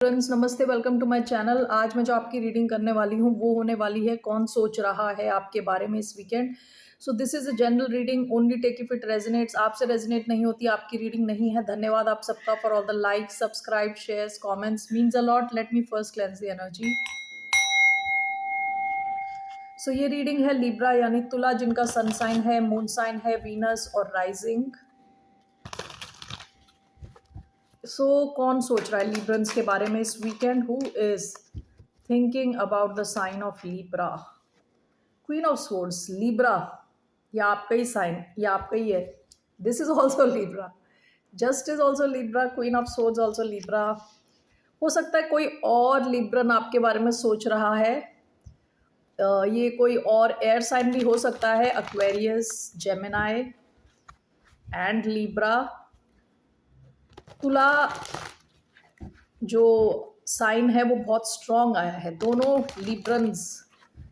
Friends नमस्ते, welcome to my channel. आज मैं जो आपकी रीडिंग करने वाली हूँ वो होने वाली है कौन सोच रहा है आपके बारे में इस weekend. So this is a general reading, only take if it resonates. आपसे रेजोनेट नहीं होती आपकी रीडिंग नहीं है। धन्यवाद आप सबका for all the like, subscribe, shares, comments, means a lot. Let me first cleanse the energy. So ये रीडिंग है लिब्रा यानी तुला, जिनका सन साइन है, मून साइन है वीनस और राइजिंग। सो कौन सोच रहा है लिब्रंस के बारे में इस weekend? Who is thinking about the sign of Libra? Queen of swords, Libra, या आपका ही साइन, या आपका ही है। This is also Libra, just is also Libra, queen of swords also Libra. हो सकता है कोई और लिब्रन आपके बारे में सोच रहा है। ये कोई और एयर साइन भी हो सकता है, एक्वेरियस, जेमिनाई एंड लिब्रा। तुला जो साइन है वो बहुत स्ट्रॉन्ग आया है। दोनों लिब्रंस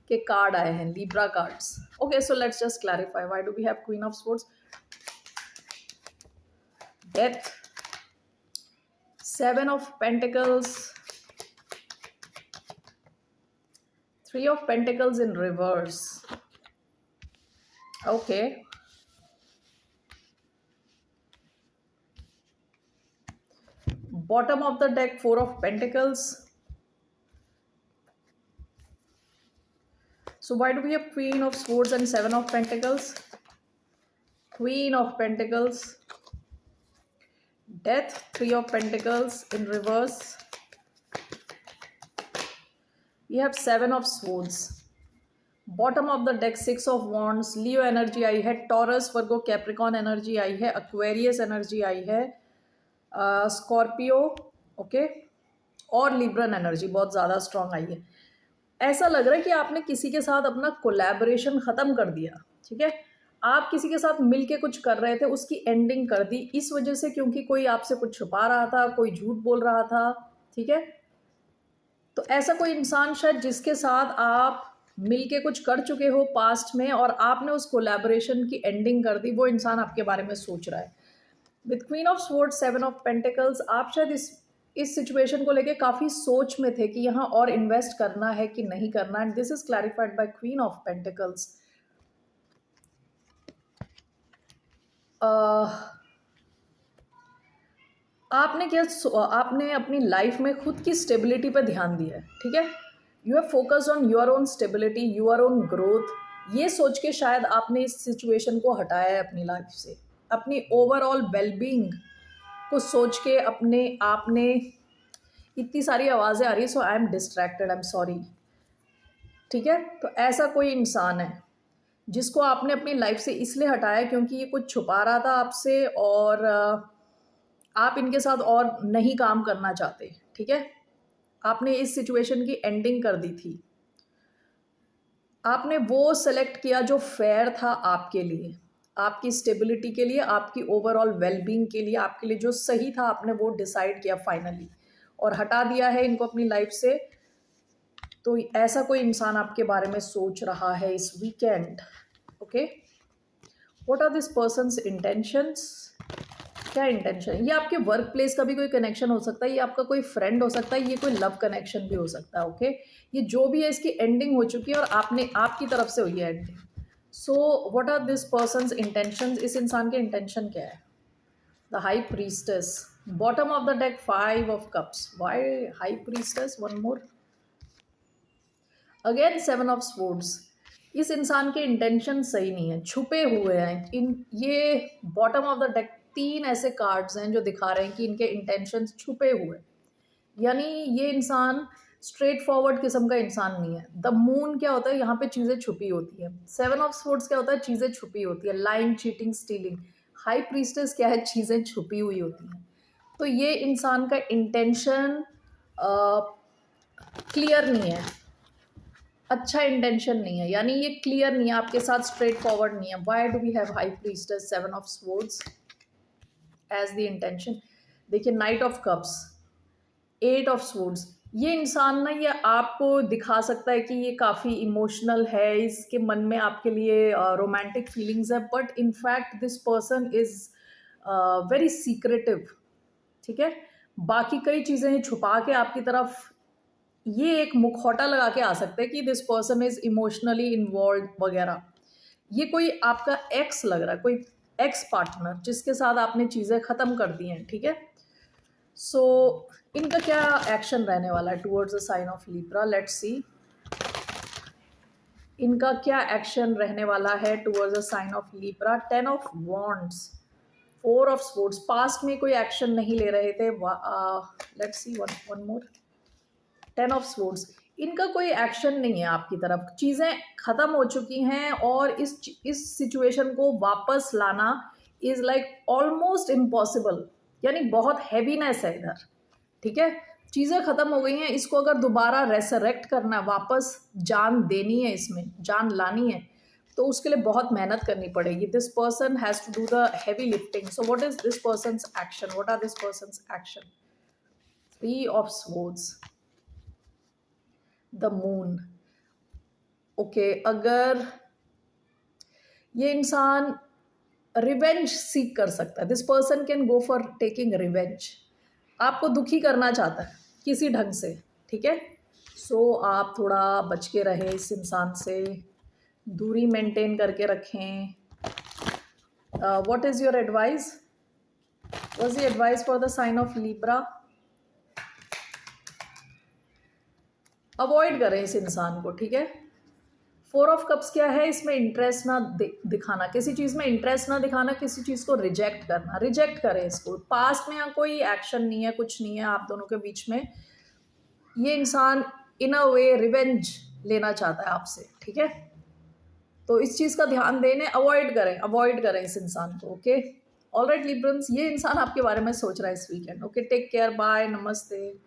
के कार्ड आए हैं, Libra cards. Okay, so let's just clarify why do we have queen of swords, death, seven of pentacles, three of pentacles in reverse. Okay, bottom of the deck, four of pentacles. So why do we have queen of swords and seven of pentacles? Queen of pentacles, death, three of pentacles in reverse. We have seven of swords. Bottom of the deck, six of wands. Leo energy आई है, Taurus, Virgo, Capricorn energy आई है, Aquarius energy आई है, Scorpio, okay, और Libran energy बहुत ज़्यादा strong आई है। ऐसा लग रहा है कि आपने किसी के साथ अपना कोलैबोरेशन ख़त्म कर दिया। ठीक है, आप किसी के साथ मिलके कुछ कर रहे थे, उसकी एंडिंग कर दी इस वजह से क्योंकि कोई आपसे कुछ छुपा रहा था, कोई झूठ बोल रहा था। ठीक है, तो ऐसा कोई इंसान शायद जिसके साथ आप मिलके कुछ कर चुके हो पास्ट में और आपने उस कोलैबोरेशन की एंडिंग कर दी, वो इंसान आपके बारे में सोच रहा है। With queen of swords, seven of pentacles, आप शायद इस सिचुएशन को लेके काफ़ी सोच में थे कि यहाँ और इन्वेस्ट करना है कि नहीं करना, and this is clarified by queen of pentacles. आपने अपनी लाइफ में खुद की स्टेबिलिटी पर ध्यान दिया है। ठीक है, you have focused on your own stability, your own growth. ये सोच के शायद आपने इस सिचुएशन को हटाया है अपनी लाइफ से, अपनी ओवरऑल वेलबींग को सोच के आपने इतनी सारी आवाज़ें आ रही है, so I am distracted, I am sorry. ठीक है, तो ऐसा कोई इंसान है जिसको आपने अपनी लाइफ से इसलिए हटाया क्योंकि ये कुछ छुपा रहा था आपसे और आप इनके साथ और नहीं काम करना चाहते। ठीक है, आपने इस सिचुएशन की एंडिंग कर दी थी। आपने वो सेलेक्ट किया जो फेयर था आपके लिए, आपकी स्टेबिलिटी के लिए, आपकी ओवरऑल वेलबींग के लिए, आपके लिए जो सही था, आपने वो डिसाइड किया फाइनली और हटा दिया है इनको अपनी लाइफ से। तो ऐसा कोई इंसान आपके बारे में सोच रहा है इस weekend. Okay, what are this person's intentions? क्या इंटेंशन है? ये आपके वर्क प्लेस का भी कोई कनेक्शन हो सकता है, ये आपका कोई फ्रेंड हो सकता है, ये कोई लव कनेक्शन भी हो सकता है। ओके, ये जो भी है इसकी एंडिंग हो चुकी है और आपकी तरफ से हुई है ending. So what are this person's intentions? इस इंसान के इंटेंशन क्या है? The high priestess, bottom of the deck, five of cups. Why high priestess? One more, again seven of swords. इस इंसान के इंटेंशन सही नहीं है, छुपे हुए हैं। ये बॉटम ऑफ द डेक तीन ऐसे कार्ड्स हैं जो दिखा रहे हैं कि इनके इंटेंशंस छुपे हुए, यानी ये इंसान स्ट्रेट फॉरवर्ड किस्म का इंसान नहीं है। द मून क्या होता है? यहाँ पे चीज़ें छुपी होती है। सेवन ऑफ स्वॉर्ड्स क्या होता है? चीज़ें छुपी होती है, lying, cheating, stealing. High priestess क्या है? चीज़ें छुपी हुई होती हैं। तो ये इंसान का इंटेंशन क्लियर नहीं है, अच्छा इंटेंशन नहीं है, यानी ये क्लियर नहीं है आपके साथ, स्ट्रेट फॉरवर्ड नहीं है। Why do we have high priestess, seven of swords as the intention? देखिए, knight of cups, eight of swords. ये इंसान ना, ये आपको दिखा सकता है कि ये काफ़ी इमोशनल है, इसके मन में आपके लिए रोमांटिक फीलिंग्स है, but in fact this person is very secretive. ठीक है, बाकी कई चीज़ें छुपा के आपकी तरफ ये एक मुखौटा लगा के आ सकते हैं कि this person is emotionally involve वगैरह। ये कोई आपका एक्स लग रहा है, कोई एक्स पार्टनर जिसके साथ आपने चीज़ें ख़त्म कर दी हैं, ठीक है। सो इनका क्या एक्शन रहने वाला है towards the sign of Libra, let's see. इनका क्या एक्शन रहने वाला है towards the sign of Libra. 10 of wands, 4 of swords, past में कोई एक्शन नहीं ले रहे थे। Let's see one more. 10 of swords, इनका कोई एक्शन नहीं है आपकी तरफ, चीज़ें ख़त्म हो चुकी हैं और इस सिचुएशन को वापस लाना इज़ लाइक ऑलमोस्ट इम्पॉसिबल, यानी बहुत हैवीनेस है इधर, ठीक है। चीज़ें ख़त्म हो गई हैं, इसको अगर दोबारा रेसरेक्ट करना, वापस जान देनी है, इसमें जान लानी है, तो उसके लिए बहुत मेहनत करनी पड़ेगी। This person has to do the heavy lifting. So what is this person's action, what are this person's action. 3 of swords, the moon. Okay, अगर ये इंसान रिवेंज सीख कर सकता है, this person can go for taking revenge. आपको दुखी करना चाहता है किसी ढंग से, ठीक है। सो आप थोड़ा बच के रहे इस इंसान से, दूरी मेंटेन करके रखें। What is your advice, what's the advice for the sign of Libra. Avoid करें इस इंसान को, ठीक है। 4 ऑफ कप्स क्या है, इसमें इंटरेस्ट ना दिखाना, किसी चीज़ में इंटरेस्ट ना दिखाना, किसी चीज़ को रिजेक्ट करना, रिजेक्ट करें इसको। पास्ट में यहाँ कोई एक्शन नहीं है, कुछ नहीं है आप दोनों के बीच में। ये इंसान इन अ वे रिवेंज लेना चाहता है आपसे, ठीक है। तो इस चीज़ का ध्यान देने, अवॉइड करें इस इंसान को, ओके। ऑलराइट लिब्रन्स, ये इंसान आपके बारे में सोच रहा है इस weekend, okay. Take care, bye, नमस्ते।